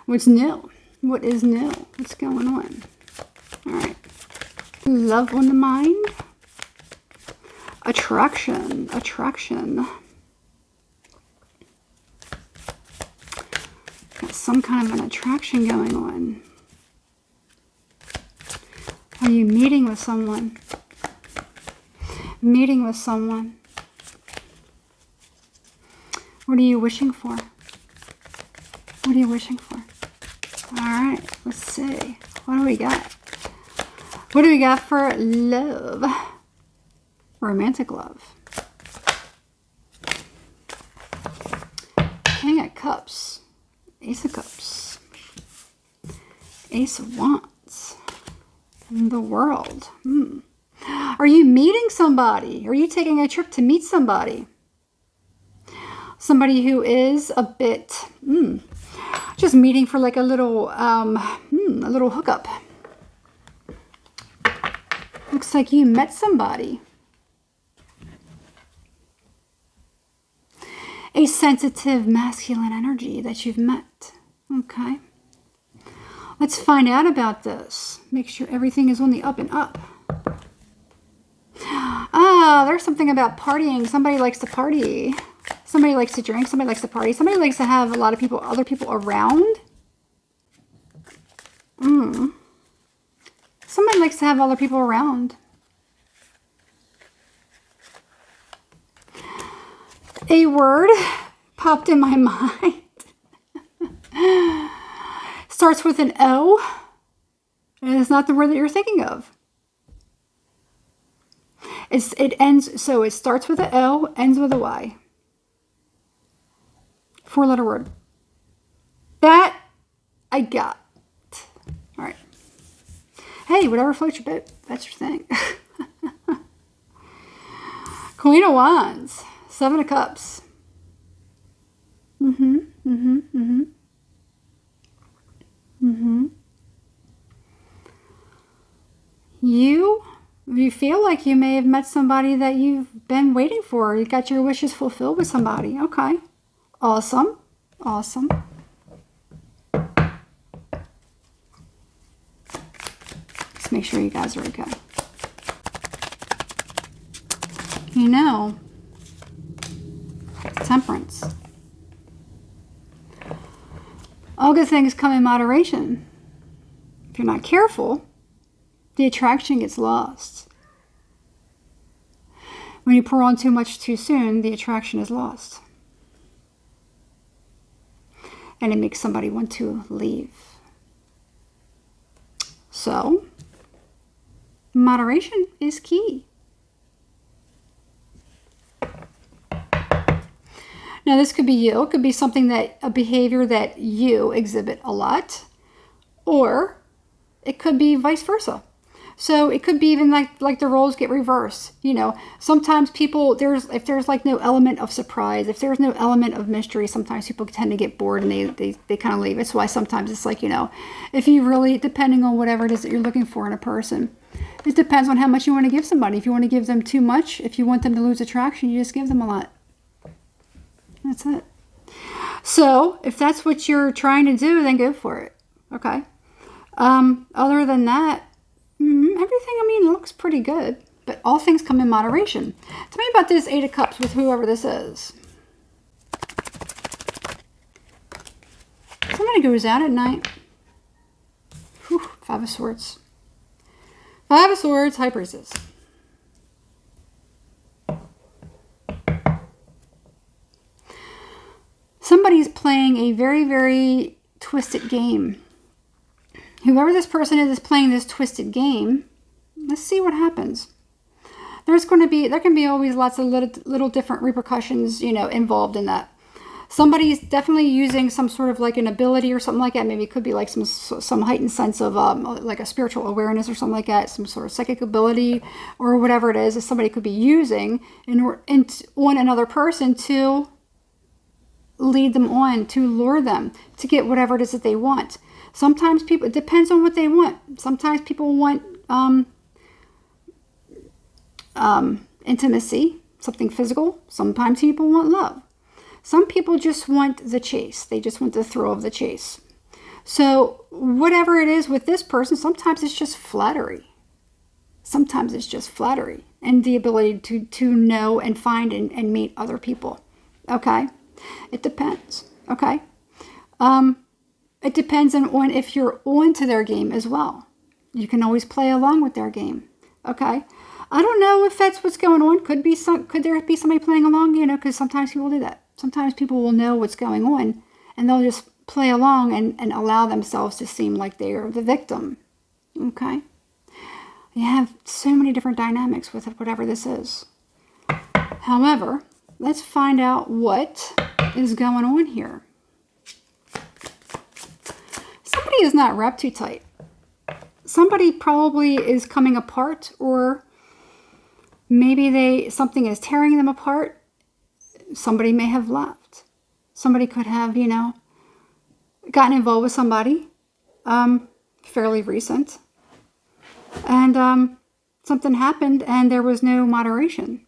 What's new? What is new? What's going on? All right. Love on the mind. Attraction. Attraction. Got some kind of an attraction going on. Are you meeting with someone? Meeting with someone. What are you wishing for? What are you wishing for? All right, let's see. What do we got? What do we got for love? Romantic love. King of Cups. Ace of Cups. Ace of Wands. The World. Are you meeting somebody? Are you taking a trip to meet somebody? Somebody who is a bit, just meeting for like a little hookup. Looks like you met somebody. A sensitive masculine energy that you've met. Okay. Let's find out about this. Make sure everything is on the up and up. Ah, there's something about partying. Somebody likes to party. Somebody likes to drink. Somebody likes to party. Somebody likes to have a lot of people, other people around. Somebody likes to have other people around. A word popped in my mind. Starts with an O. And it's not the word that you're thinking of. It ends, so it starts with an O, ends with a Y. 4-letter word. That I got. All right. Hey, whatever floats your boat. That's your thing. Queen of Wands. 7 of Cups. You feel like you may have met somebody that you've been waiting for. You got your wishes fulfilled with somebody. Okay. Awesome. Awesome. Let's make sure you guys are okay. You know, Temperance. All good things come in moderation. If you're not careful, the attraction gets lost. When you pour on too much too soon, the attraction is lost. And it makes somebody want to leave. So, moderation is key. Now, this could be you. It could be something that, a behavior that you exhibit a lot. Or it could be vice versa. So it could be even like the roles get reversed. You know, sometimes people, if there's like no element of surprise, if there's no element of mystery, sometimes people tend to get bored and they kind of leave. It's why sometimes it's like, you know, if you really, depending on whatever it is that you're looking for in a person, it depends on how much you want to give somebody. If you want to give them too much, if you want them to lose attraction, you just give them a lot. That's it. So if that's what you're trying to do, then go for it. Okay. Other than that, everything, I mean, looks pretty good, but all things come in moderation. Tell me about this 8 of Cups with whoever this is. Somebody goes out at night. Whew, 5 of Swords. 5 of Swords, High Priestess. Somebody's playing a very, very twisted game. Whoever this person is playing this twisted game. Let's see what happens. There can be always lots of little different repercussions, you know, involved in that. Somebody's definitely using some sort of like an ability or something like that. Maybe it could be like some heightened sense of like a spiritual awareness or something like that. Some sort of psychic ability or whatever it is that somebody could be using on another person to lead them on, to lure them, to get whatever it is that they want. Sometimes people, it depends on what they want. Sometimes people want intimacy, something physical. Sometimes people want love. Some people just want the chase. They just want the thrill of the chase. So whatever it is with this person, sometimes it's just flattery. Sometimes it's just flattery and the ability to know and find and meet other people. Okay? It depends. Okay? It depends on if you're onto their game as well. You can always play along with their game. Okay? I don't know if that's what's going on. Could there be somebody playing along? Because sometimes people do that. Sometimes people will know what's going on and they'll just play along and allow themselves to seem like they are the victim. Okay? You have so many different dynamics with whatever this is. However, let's find out what is going on here. Somebody is not wrapped too tight. Somebody probably is coming apart, or maybe something is tearing them apart. Somebody may have left. Somebody could have, gotten involved with somebody fairly recent. And something happened and there was no moderation.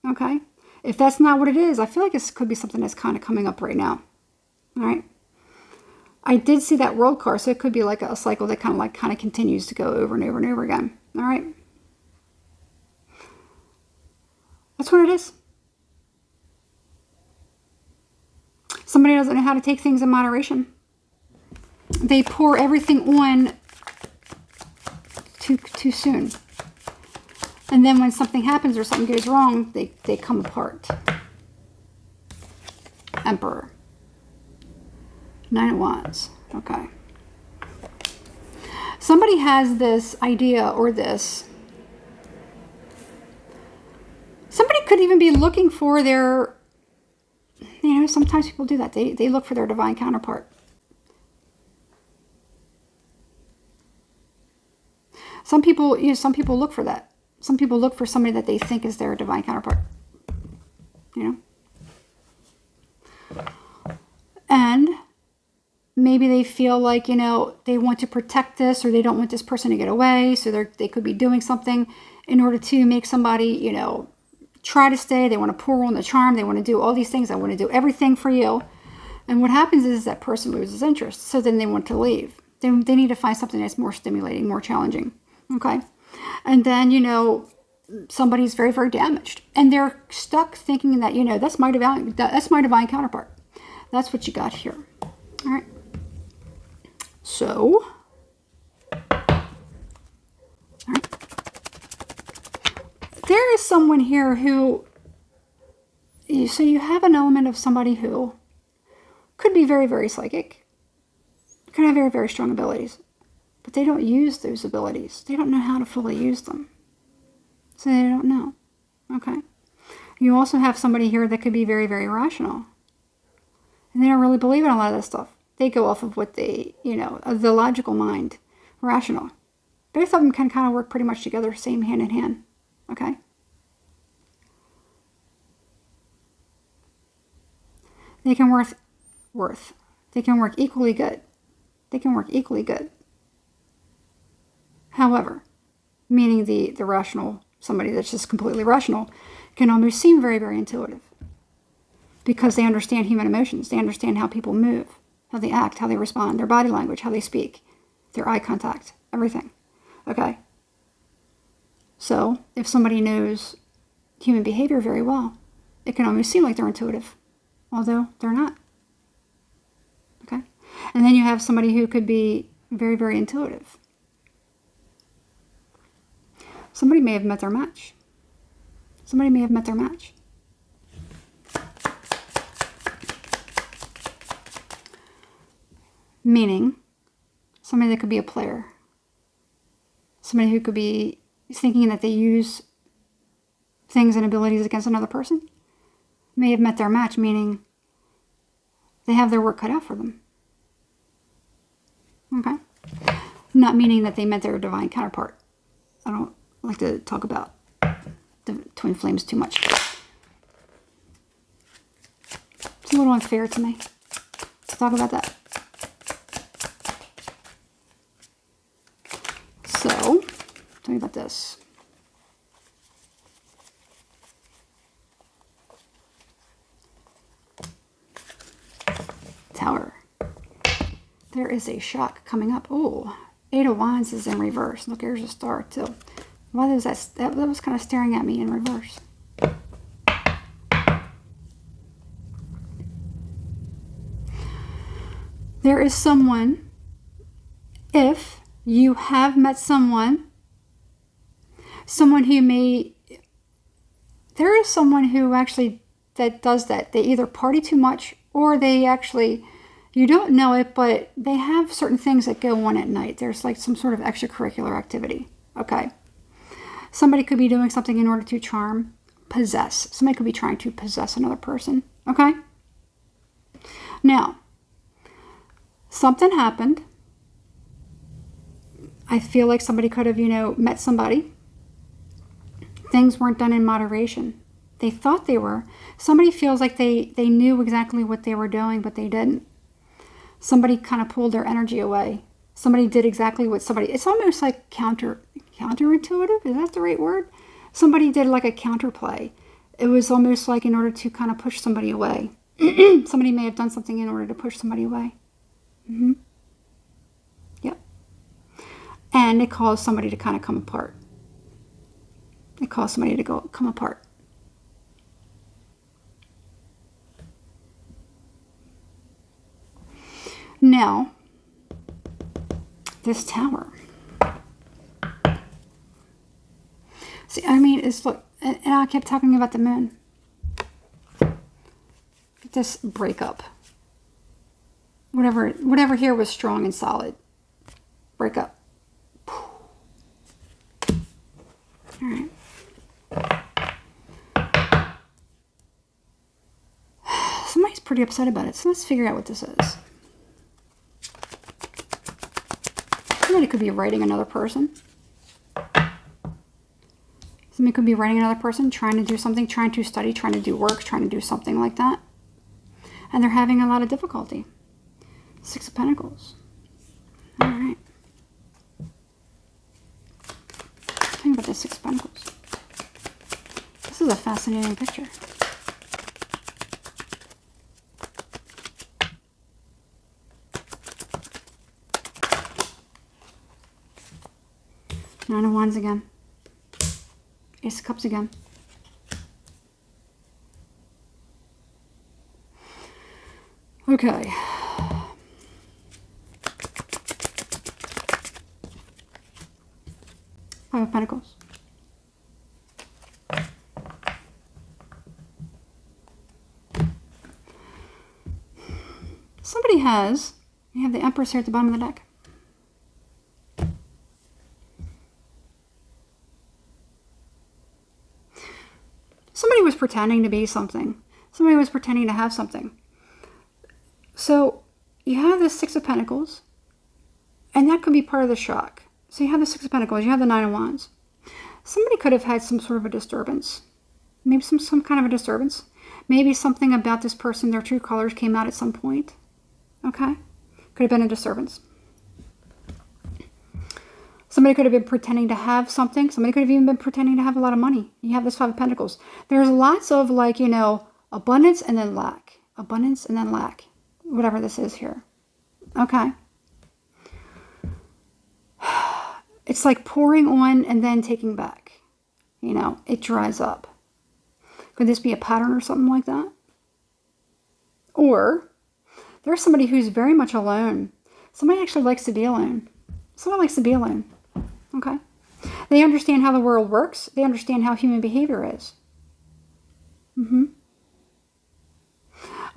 Okay? If that's not what it is, I feel like this could be something that's kind of coming up right now. All right? I did see that World card, so it could be like a cycle that kind of continues to go over and over and over again. All right? That's what it is. Somebody doesn't know how to take things in moderation. They pour everything on too soon. And then when something happens or something goes wrong, they come apart. Emperor. 9 of Wands. Okay. Somebody has this idea or this. Somebody could even be looking for their, sometimes people do that. They look for their divine counterpart. Some people look for that. Some people look for somebody that they think is their divine counterpart. And maybe they feel like, they want to protect this, or they don't want this person to get away. So they could be doing something in order to make somebody, try to stay. They want to pour on the charm. They want to do all these things. I want to do everything for you. And what happens is that person loses interest. So then they want to leave. They need to find something that's more stimulating, more challenging. Okay. And then, somebody's very, very damaged. And they're stuck thinking that, that's my divine counterpart. That's what you got here. All right. So, all right. There is someone here who, so you have an element of somebody who could be very, very psychic, could have very, very strong abilities, but they don't use those abilities. They don't know how to fully use them. So they don't know. Okay. You also have somebody here that could be very, very rational. And they don't really believe in a lot of this stuff. They go off of what they, the logical mind, rational. Both of them can kind of work pretty much together, same hand in hand. Okay? They can They can work equally good. They can work equally good. However, meaning the rational, somebody that's just completely rational, can almost seem very, very intuitive. Because they understand human emotions. They understand how people move, how they act, how they respond, their body language, how they speak, their eye contact, everything. Okay? So, if somebody knows human behavior very well, it can almost seem like they're intuitive, although they're not. Okay? And then you have somebody who could be very, very intuitive. Somebody may have met their match. Somebody may have met their match. Meaning, somebody that could be a player. Somebody who could be thinking that they use things and abilities against another person. May have met their match, meaning they have their work cut out for them. Okay? Not meaning that they met their divine counterpart. I don't like to talk about the twin flames too much. It's a little unfair to me to talk about that. So, tell me about this. Tower. There is a shock coming up. Oh, Eight of Wands is in reverse. Look, here's a star too. Why was that was kind of staring at me in reverse. There is someone, if you have met someone who there is someone who actually that does that. They either party too much or they actually, you don't know it, but they have certain things that go on at night. There's like some sort of extracurricular activity. Okay. Somebody could be doing something in order to charm, possess. Somebody could be trying to possess another person. Okay. Now, something happened. I feel like somebody could have, met somebody. Things weren't done in moderation. They thought they were. Somebody feels like they knew exactly what they were doing, but they didn't. Somebody kind of pulled their energy away. Somebody did exactly what somebody... It's almost like counterintuitive. Is that the right word? Somebody did like a counterplay. It was almost like in order to kind of push somebody away. Somebody may have done something in order to push somebody away. Mm-hmm. Yep. And it caused somebody to kind of come apart. It caused somebody to come apart. Now, this Tower. See, I mean, look, and I kept talking about the moon. This breakup. Whatever here was strong and solid. Break up. All right. Somebody's pretty upset about it, so let's figure out what this is. Somebody could be writing another person. Somebody could be writing another person, trying to do something, trying to study, trying to do work, trying to do something like that. And they're having a lot of difficulty. Six of Pentacles. All right. Tell me about the Six of Pentacles. This is a fascinating picture. Nine of Wands again. Ace of Cups again. Okay. Five of Pentacles. Somebody has, you have the Empress here at the bottom of the deck. Somebody was pretending to be something. Somebody was pretending to have something. So you have the Six of Pentacles, and that could be part of the shock. So you have the Six of Pentacles, you have the Nine of Wands. Somebody could have had some sort of a disturbance. Maybe some kind of a disturbance. Maybe something about this person, their true colors came out at some point. Okay? Could have been a disturbance. Somebody could have been pretending to have something. Somebody could have even been pretending to have a lot of money. You have this Five of Pentacles. There's lots of like, abundance and then lack. Abundance and then lack. Whatever this is here. Okay. It's like pouring on and then taking back. It dries up. Could this be a pattern or something like that? Or there's somebody who's very much alone. Somebody actually likes to be alone. Someone likes to be alone. Okay. They understand how the world works. They understand how human behavior is. A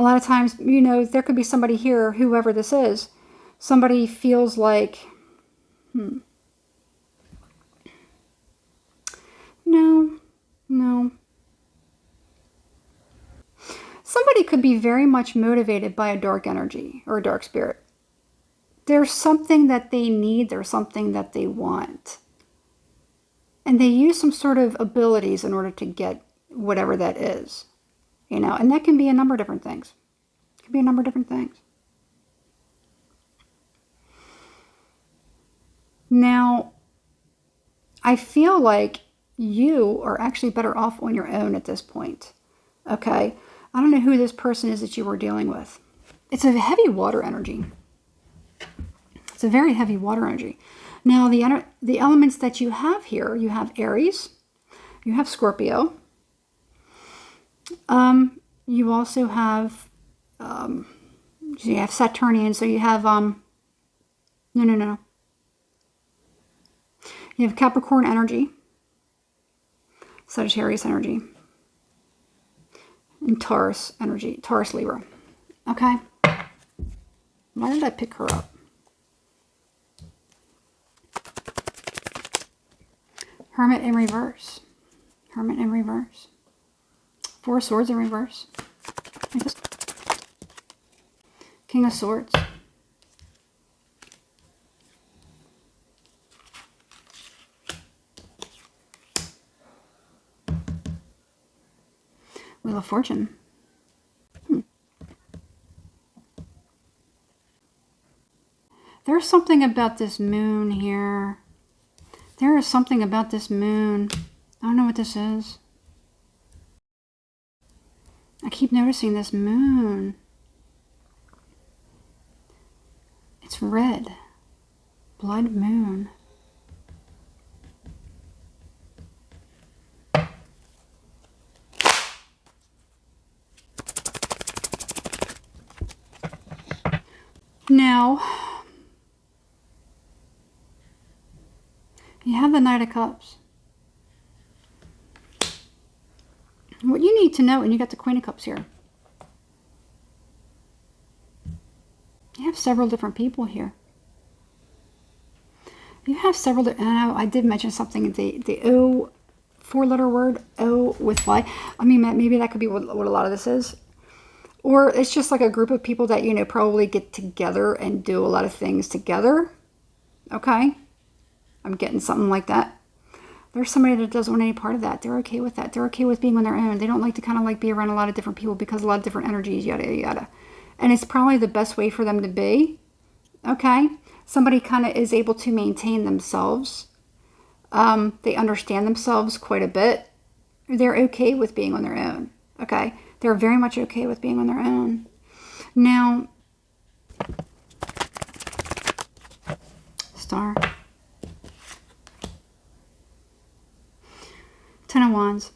lot of times, there could be somebody here, whoever this is, somebody feels like, No. Somebody could be very much motivated by a dark energy or a dark spirit. There's something that they need. There's something that they want. And they use some sort of abilities in order to get whatever that is. And that can be a number of different things. It can be a number of different things. Now, I feel like you are actually better off on your own at this point. Okay? I don't know who this person is that you were dealing with. It's a heavy water energy. It's a very heavy water energy. Now, the elements that you have here, you have Aries, you have Scorpio. You also have, you have Saturnian, so you have, no. You have Capricorn energy, Sagittarius energy, and Taurus energy, Taurus Libra. Okay? Why did I pick her up? Hermit in reverse. Hermit in reverse. Four Swords in reverse. King of Swords. Wheel of Fortune. There's something about this moon here. There is something about this moon. I don't know what this is. I keep noticing this moon. It's red. Blood moon. Now, you have the Knight of Cups. What you need to know, and you got the Queen of Cups here. You have several different people here. You have several, and I did mention something, the O, four-letter word, O with Y. I mean, maybe that could be what a lot of this is. Or it's just like a group of people that, you know, probably get together and do a lot of things together. Okay? I'm getting something like that. There's somebody that doesn't want any part of that. They're okay with that. They're okay with being on their own. They don't like to kind of like be around a lot of different people because a lot of different energies, yada, yada. And it's probably the best way for them to be. Okay? Somebody kind of is able to maintain themselves. They understand themselves quite a bit. They're okay with being on their own. Okay? They're very much okay with being on their own. Now, Star. Ten of Wands.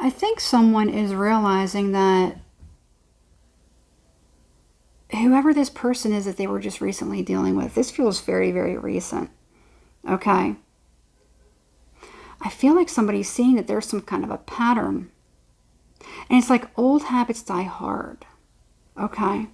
I think someone is realizing that whoever this person is that they were just recently dealing with, this feels very, very recent. Okay? I feel like somebody's seeing that there's some kind of a pattern. And it's like old habits die hard. Okay?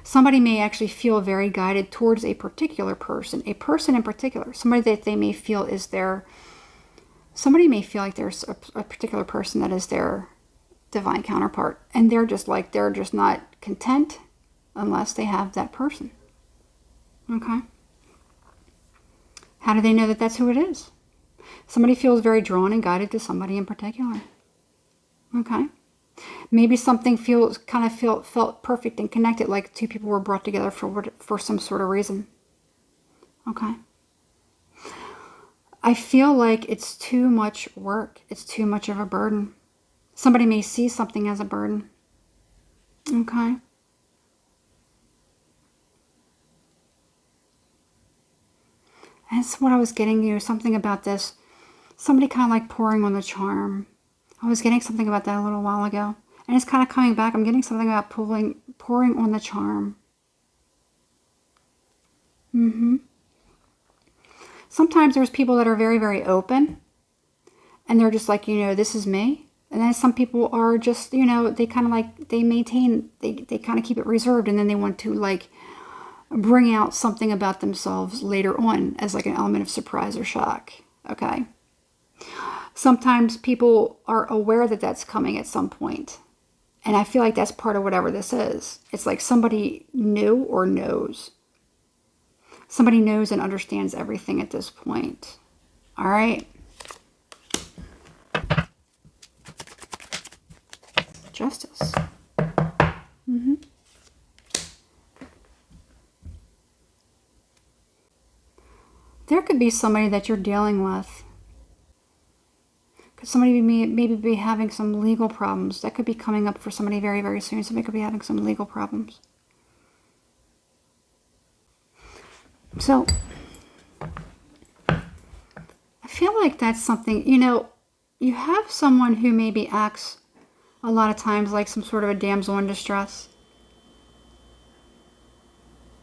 Somebody may actually feel very guided towards a particular person. A person in particular. Somebody that they may feel is their... Somebody may feel like there's a particular person that is their divine counterpart. And they're just like, they're just not content unless they have that person. Okay? How do they know that that's who it is? Somebody feels very drawn and guided to somebody in particular. Okay? Maybe something felt perfect and connected, like two people were brought together for some sort of reason. Okay? I feel like it's too much work. It's too much of a burden. Somebody may see something as a burden. Okay? That's what I was getting, you know, something about this. Somebody kind of like pouring on the charm. I was getting something about that a little while ago. And it's kind of coming back. I'm getting something about pouring on the charm. Sometimes there's people that are very, very open. And they're just like, you know, this is me. And then some people are just, you know, they kind of like, they maintain, they kind of keep it reserved. And then they want to like bring out something about themselves later on as like an element of surprise or shock. Okay? Sometimes people are aware that that's coming at some point. And I feel like that's part of whatever this is. It's like somebody knew or knows. Somebody knows and understands everything at this point. All right? Justice. There could be somebody that you're dealing with. Could somebody maybe be having some legal problems? That could be coming up for somebody very, very soon. Somebody could be having some legal problems. So I feel like that's something, you know, you have someone who maybe acts a lot of times like some sort of a damsel in distress.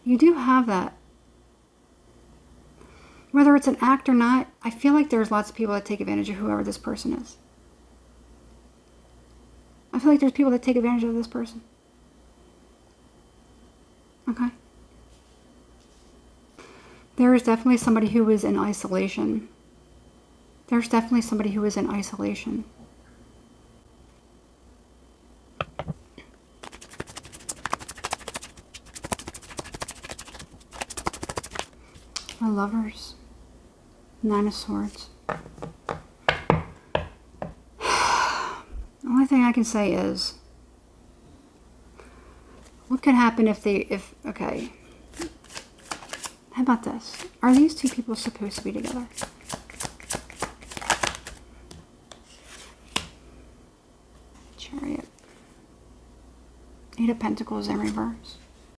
You do have that. Whether it's an act or not, I feel like there's lots of people that take advantage of whoever this person is. I feel like there's people that take advantage of this person. Okay? There is definitely somebody who is in isolation. There's definitely somebody who is in isolation. The Lovers. Nine of Swords. The only thing I can say is, what could happen okay. How about this? Are these two people supposed to be together? Chariot. Eight of Pentacles in reverse.